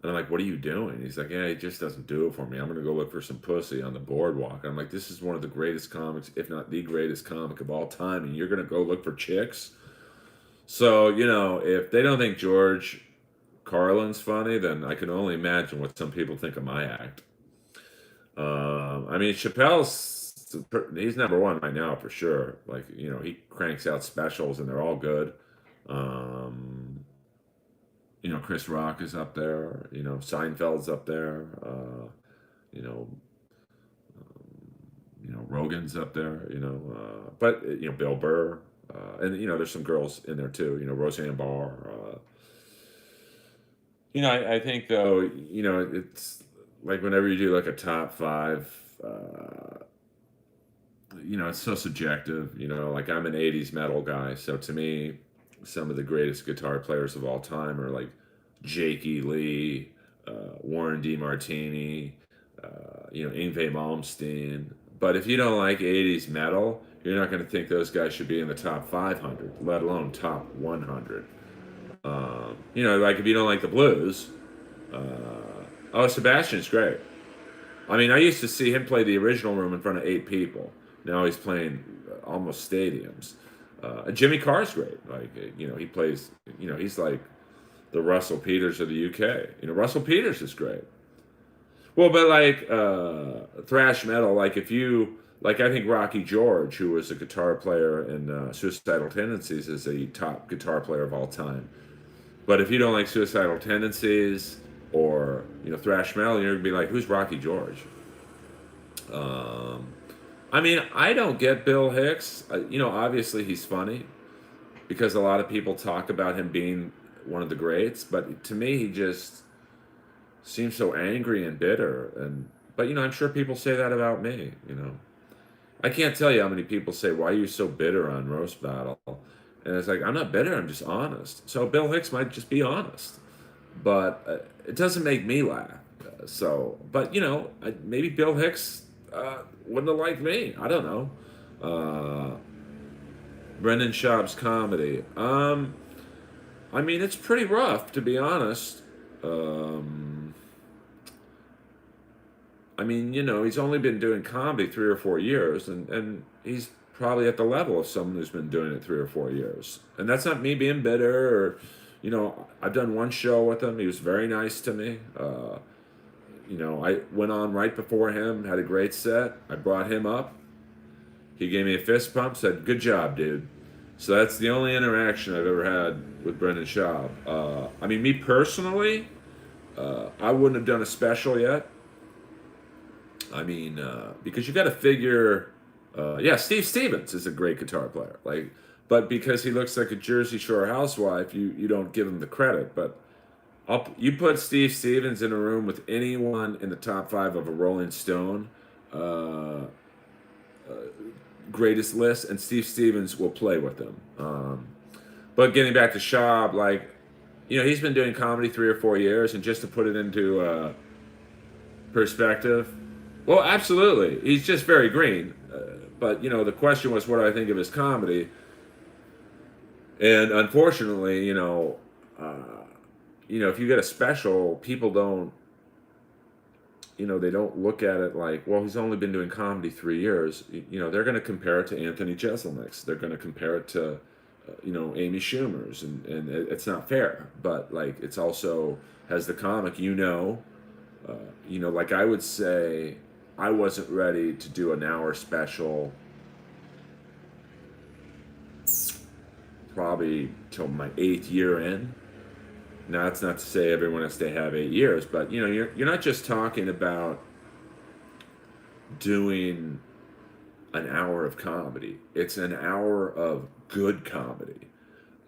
and I'm like, "What are you doing?" He's like, "Yeah, he just doesn't do it for me. I'm gonna go look for some pussy on the boardwalk." And I'm like, "This is one of the greatest comics, if not the greatest comic of all time, and you're gonna go look for chicks?" So, if they don't think George Carlin's funny, then I can only imagine what some people think of my act. I mean, he's number one right now for sure. Like, he cranks out specials and they're all good. Um, Chris Rock is up there. Seinfeld's up there. You know, Rogan's up there. But Bill Burr. And there's some girls in there too. Roseanne Barr. I think though, it's like whenever you do like a top five it's so subjective. Like I'm an '80s metal guy, so to me, some of the greatest guitar players of all time are like Jakey Lee, Warren DeMartini, Yngwie Malmsteen. But if you don't like '80s metal, you're not going to think those guys should be in the top 500, let alone top 100. Like if you don't like the blues, Sebastian's great. I mean, I used to see him play the original room in front of 8 people. Now he's playing almost stadiums. Jimmy Carr's great. Like, he plays, he's like the Russell Peters of the UK. Russell Peters is great. Well, but like thrash metal, like I think Rocky George, who was a guitar player in Suicidal Tendencies, is a top guitar player of all time. But if you don't like Suicidal Tendencies or thrash metal, you're gonna be like, who's Rocky George? I mean, I don't get Bill Hicks. Obviously he's funny because a lot of people talk about him being one of the greats, but to me he just seems so angry and bitter. But I'm sure people say that about me. I can't tell you how many people say, why are you so bitter on Roast Battle? And it's like, I'm not bitter, I'm just honest. So Bill Hicks might just be honest, but it doesn't make me laugh. But maybe Bill Hicks wouldn't have liked me. I don't know. Brendan Schaub's comedy. I mean, it's pretty rough, to be honest. I mean, he's only been doing comedy 3 or 4 years, and he's probably at the level of someone who's been doing it 3 or 4 years. And that's not me being bitter or, I've done one show with him. He was very nice to me. I went on right before him, had a great set. I brought him up. He gave me a fist pump, said, good job, dude. So that's the only interaction I've ever had with Brendan Schaub. I mean, me personally, I wouldn't have done a special yet. I mean, because you got to figure, Steve Stevens is a great guitar player. But because he looks like a Jersey Shore housewife, you don't give him the credit. But you put Steve Stevens in a room with anyone in the top 5 of a Rolling Stone greatest list, and Steve Stevens will play with them. But getting back to Schaub, he's been doing comedy 3 or 4 years, and just to put it into perspective, well, absolutely, he's just very green. But the question was, what do I think of his comedy? And unfortunately, if you get a special, people don't, they don't look at it like, well, he's only been doing comedy 3 years. They're going to compare it to Anthony Jeselnik's. They're going to compare it to, Amy Schumer's, and it's not fair. But it's also has the comic, I would say, I wasn't ready to do an hour special probably till my 8th year in. Now, that's not to say everyone has to have 8 years, but you're not just talking about doing an hour of comedy. It's an hour of good comedy.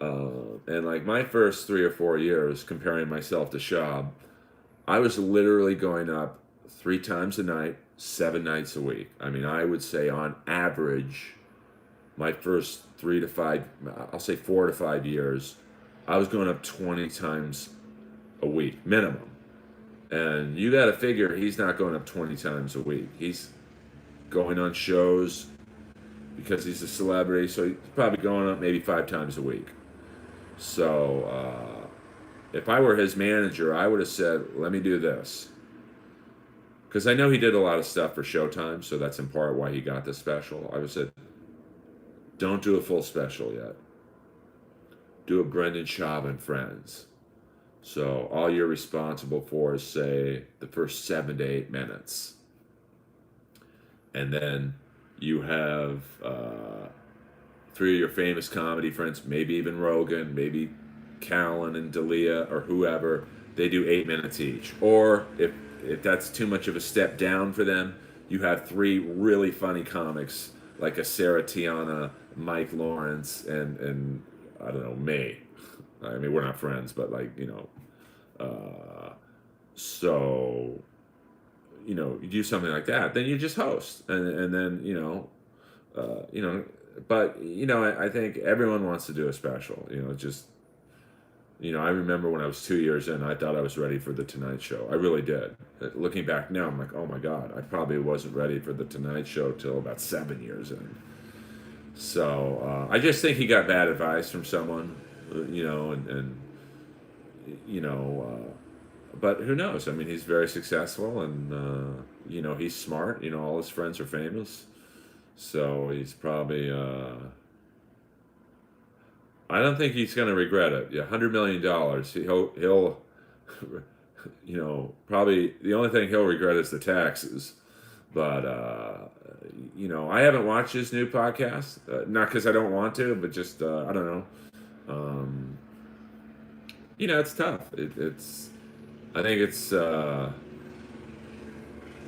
And my first 3 or 4 years, comparing myself to Schaub, I was literally going up 3 times a night, 7 nights a week. I mean, I would say on average, my first 3 to 5, I'll say 4 to 5 years, I was going up 20 times a week, minimum. And you got to figure he's not going up 20 times a week. He's going on shows because he's a celebrity, so he's probably going up maybe 5 times a week. So if I were his manager, I would have said, let me do this. Because I know he did a lot of stuff for Showtime, so that's in part why he got this special. I would have said, don't do a full special yet. Do a Brendan Schaub and Friends. So all you're responsible for is, say, the first 7 to 8 minutes. And then you have 3 of your famous comedy friends, maybe even Rogan, maybe Callan and D'Elia or whoever. They do 8 minutes each. Or if that's too much of a step down for them, you have 3 really funny comics like a Sarah Tiana, Mike Lawrence, and I don't know, May. I mean, we're not friends, but so, you do something like that, then you just host, and then you know. But I think everyone wants to do a special. Just I remember when I was 2 years in, I thought I was ready for the Tonight Show. I really did. Looking back now, I'm like, oh my God, I probably wasn't ready for the Tonight Show till about 7 years in. So I just think he got bad advice from someone, and but who knows? I mean, he's very successful, and he's smart. All his friends are famous, so he's probably. I don't think he's going to regret it. Yeah, $100 million. He'll probably the only thing he'll regret is the taxes. But I haven't watched his new podcast. Not because I don't want to, but just I don't know. It's tough. It's. I think it's. I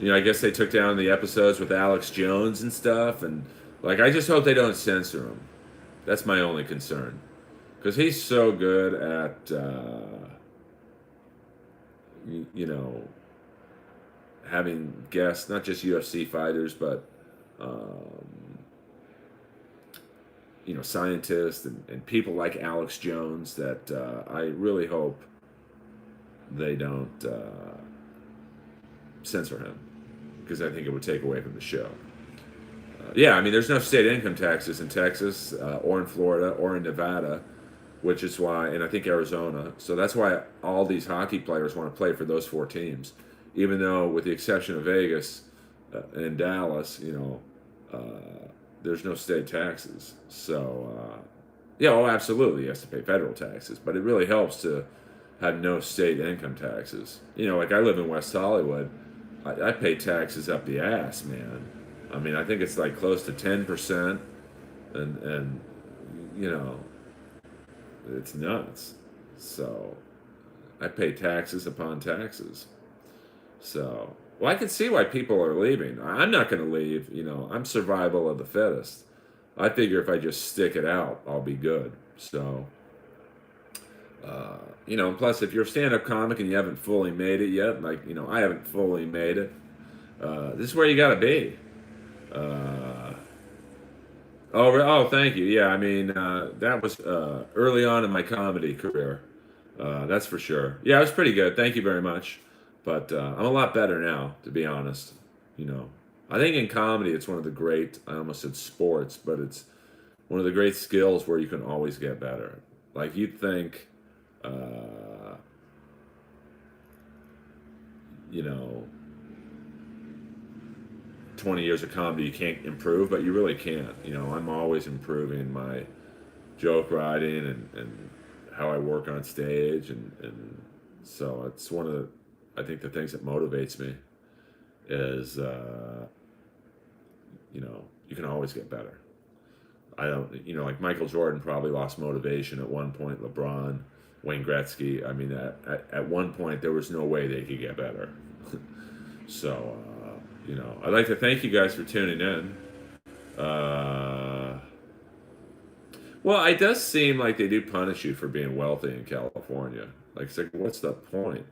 guess they took down the episodes with Alex Jones and stuff, and I just hope they don't censor him. That's my only concern, because he's so good at having guests, not just UFC fighters, but scientists and people like Alex Jones that I really hope they don't censor him, because I think it would take away from the show. I mean, there's no state income taxes in Texas or in Florida or in Nevada, which is why, and I think Arizona. So that's why all these hockey players want to play for those four teams, even though, with the exception of Vegas and Dallas, there's no state taxes. So, absolutely, he has to pay federal taxes, but it really helps to have no state income taxes. I live in West Hollywood. I pay taxes up the ass, man. I mean, I think it's close to 10%, and it's nuts. So I pay taxes upon taxes. So, I can see why people are leaving. I'm not going to leave. I'm survival of the fittest. I figure if I just stick it out, I'll be good. So, plus if you're a stand-up comic and you haven't fully made it yet, I haven't fully made it, this is where you got to be. Thank you. Yeah, I mean, that was early on in my comedy career. That's for sure. Yeah, it was pretty good. Thank you very much. But I'm a lot better now, to be honest. I think in comedy, it's one of the great, I almost said sports, but it's one of the great skills where you can always get better. You'd think, 20 years of comedy, you can't improve, but you really can't. I'm always improving my joke writing and how I work on stage. And so it's one of the, I think, the things that motivates me is, you can always get better. I don't, Michael Jordan probably lost motivation at one point, LeBron, Wayne Gretzky. I mean, at one point, there was no way they could get better. So, I'd like to thank you guys for tuning in. Well, it does seem like they do punish you for being wealthy in California. It's what's the point?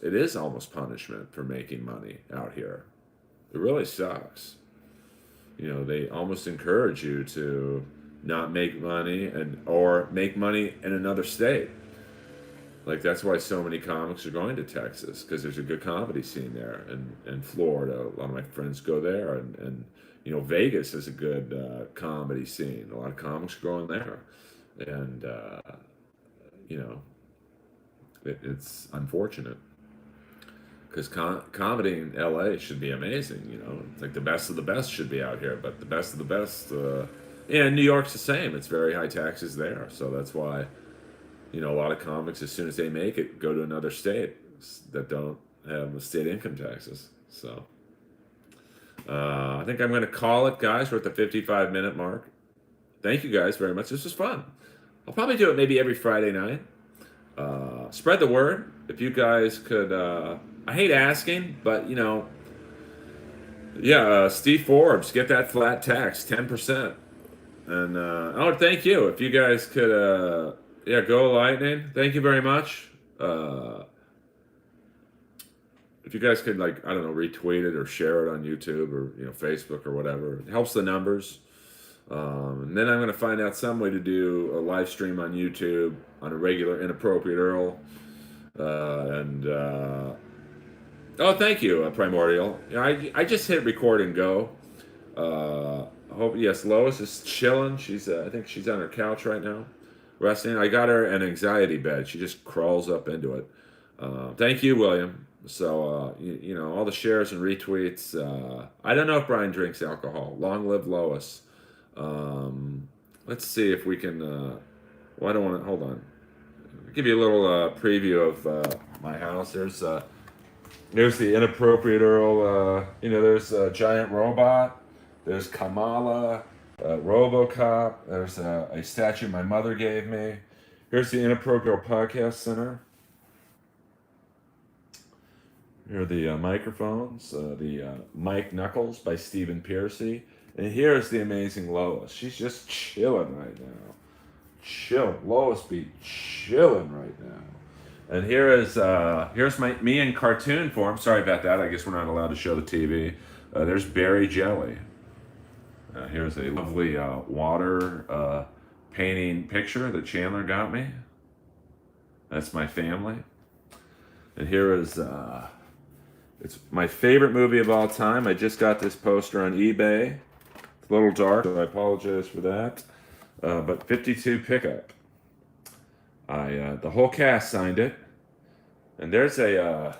It is almost punishment for making money out here. It really sucks. They almost encourage you to not make money or make money in another state. That's why so many comics are going to Texas, because there's a good comedy scene there, and Florida. A lot of my friends go there, and Vegas is a good comedy scene. A lot of comics are going there, and it's unfortunate, because comedy in LA should be amazing. It's the best of the best should be out here, but the best of the best, and New York's the same. It's very high taxes there, so that's why. A lot of comics, as soon as they make it, go to another state that don't have the state income taxes. So I think I'm going to call it, guys. We're at the 55-minute mark. Thank you guys very much. This was fun. I'll probably do it maybe every Friday night. Spread the word. If you guys could, I hate asking, but Steve Forbes, get that flat tax, 10%. And thank you. If you guys could, go Lightning. Thank you very much. Uh, if you guys could, like, I don't know, retweet it or share it on YouTube or Facebook or whatever, it helps the numbers. And then I'm going to find out some way to do a live stream on YouTube on a regular Inappropriate Earl. Oh, thank you, Primordial. I just hit record and go. Hope yes, Lois is chilling. She's I think she's on her couch right now, resting. I got her an anxiety bed. She just crawls up into it. Thank you, William. So all the shares and retweets. I don't know if Brian drinks alcohol. Long live Lois. Let's see if we can. Well, I don't want to. Hold on. I'll give you a little preview of my house. There's the Inappropriate Earl. There's a giant robot. There's Kamala, RoboCop. There's a statue my mother gave me. Here's the Inappropriate Earl Podcast Center. Here are the microphones. The Mike Knuckles by Stephen Piercy. And here's the amazing Lois. She's just chilling right now. Lois be chilling right now. And here's me in cartoon form. Sorry about that. I guess we're not allowed to show the TV. There's Berry Jelly. Here's a lovely water painting picture that Chandler got me. That's my family. And here is it's my favorite movie of all time. I just got this poster on eBay. It's a little dark, so I apologize for that. But 52 Pickup. The whole cast signed it. And there's a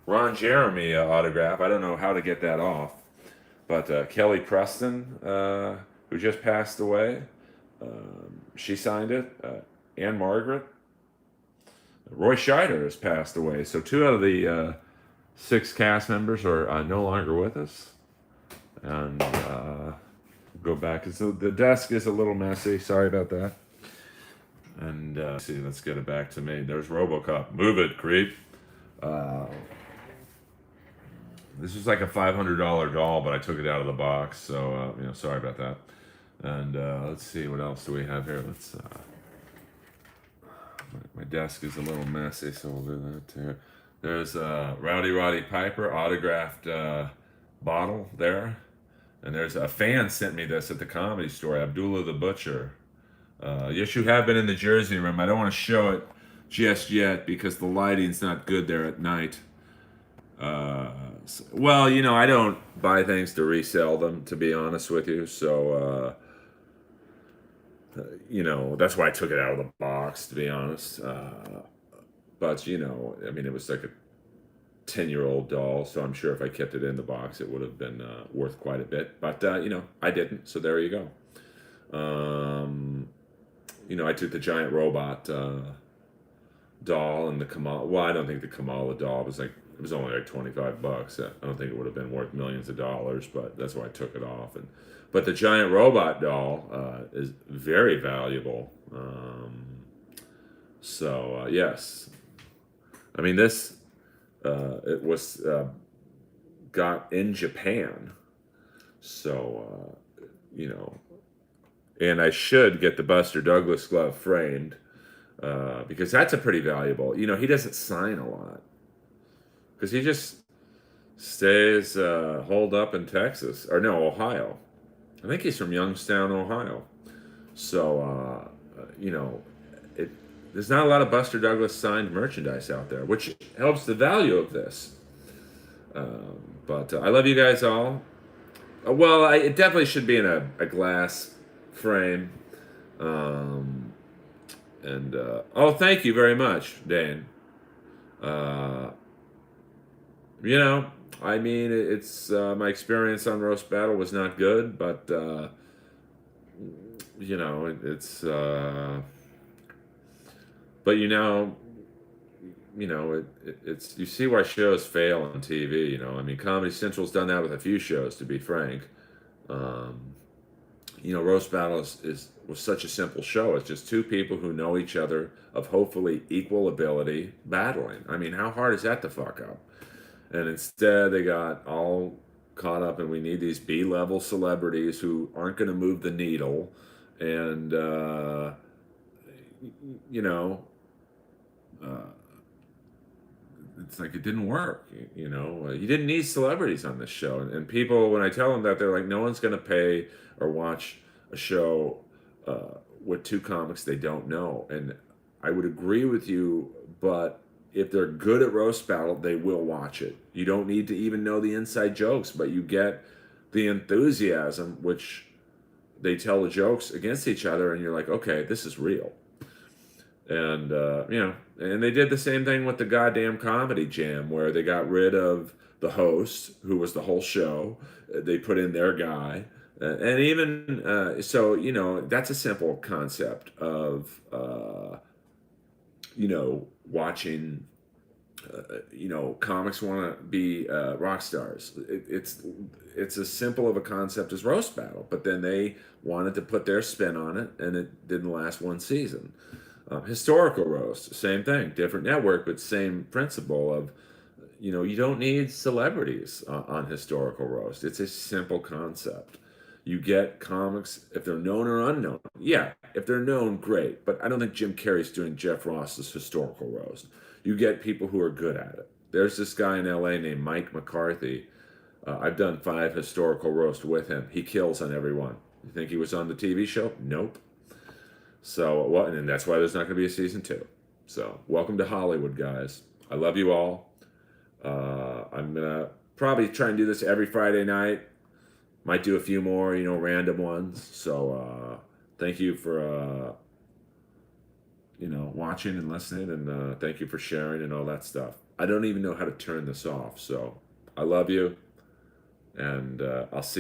Ron Jeremy autograph. I don't know how to get that off. But Kelly Preston, who just passed away, she signed it. Anne Margaret. Roy Scheider has passed away. So 2 out of the 6 cast members are no longer with us. And go back. So the desk is a little messy. Sorry about that. And let's get it back to me. There's RoboCop. Move it, creep. This was like a $500 doll, but I took it out of the box. So sorry about that. And let's see, what else do we have here? My desk is a little messy, so we'll do that too. There's Rowdy Roddy Piper autographed bottle there. And there's a fan sent me this at the Comedy Store, Abdullah the Butcher. Yes, you have been in the Jersey room. I don't want to show it just yet because the lighting's not good there at night. I don't buy things to resell them, to be honest with you. So, that's why I took it out of the box, to be honest. But, it was like a 10-year-old doll, so I'm sure if I kept it in the box, it would have been worth quite a bit. But, I didn't, so there you go. I took the giant robot doll and the Kamala. Well, I don't think the Kamala doll was only like $25. I don't think it would have been worth millions of dollars, but that's why I took it off. But the giant robot doll is very valuable. Yes. This it was got in Japan. So, and I should get the Buster Douglas glove framed because that's a pretty valuable. He doesn't sign a lot because he just stays holed up in Texas, or no, Ohio. I think he's from Youngstown, Ohio. So, there's not a lot of Buster Douglas signed merchandise out there, which helps the value of this. But I love you guys all. It definitely should be in a glass frame. Thank you very much, Dane. It's my experience on Roast Battle was not good, but it's you see why shows fail on TV. Comedy Central's done that with a few shows, to be frank. Roast Battle was such a simple show. It's just 2 people who know each other of hopefully equal ability battling. How hard is that to fuck up? And instead, they got all caught up in we need these B-level celebrities who aren't going to move the needle. And, it's like it didn't work. You know, you didn't need celebrities on this show, and people, when I tell them that, they're like, no one's going to pay or watch a show with two comics they don't know. And I would agree with you, but if they're good at roast battle, they will watch it. You don't need to even know the inside jokes, but you get the enthusiasm, which they tell the jokes against each other, and you're like, okay, this is real. And you know, and they did the same thing with the goddamn comedy jam, where they got rid of the host, who was the whole show. They put in their guy, and even so, you know, that's a simple concept of you know, watching. You know, comics want to be rock stars. It's as simple of a concept as roast battle, but then they wanted to put their spin on it, and it didn't last one season. Historical roast, same thing, different network, but same principle of, you know, you don't need celebrities on historical roast. It's a simple concept. You get comics if they're known or unknown. Yeah, if they're known, great. But I don't think Jim Carrey's doing Jeff Ross's historical roast. You get people who are good at it. There's this guy in LA named Mike McCarthy. I've done 5 historical roasts with him. He kills on every one. You think he was on the TV show? Nope. So what? And that's why there's not going to be a season 2. So welcome to Hollywood, guys. I love you all. I'm gonna probably try and do this every Friday night. Might do a few more, you know, random ones. So thank you for you know, watching and listening, and thank you for sharing and all that stuff. I don't even know how to turn this off. So I love you, and I'll see